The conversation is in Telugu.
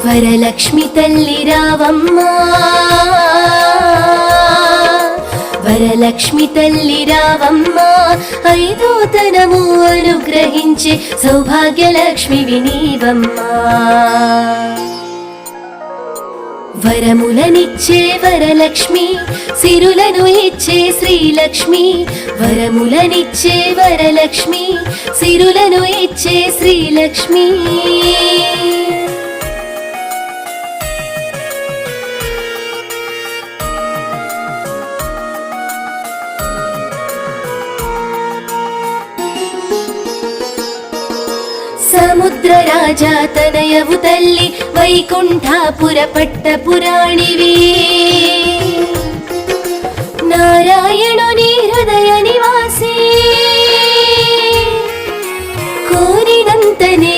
వరలక్ష్మి తల్లి రావమ్మా, వరలక్ష్మి తల్లి రావమ్మా, ఐదో తనము అనుగ్రహించే సౌభాగ్యలక్ష్మి వినీవమ్మా. వరములనిచ్చే వరలక్ష్మి, సిరులను ఇచ్చే శ్రీలక్ష్మి. వరములనిచ్చే వరలక్ష్మి, సిరులను ఇచ్చే శ్రీలక్ష్మి. సముద్ర రాజా తనయవు తల్లి, వైకుంఠాపుర పట్టపురాణివి. నారాయణుని హృదయ నివాసి, కోరినంతనే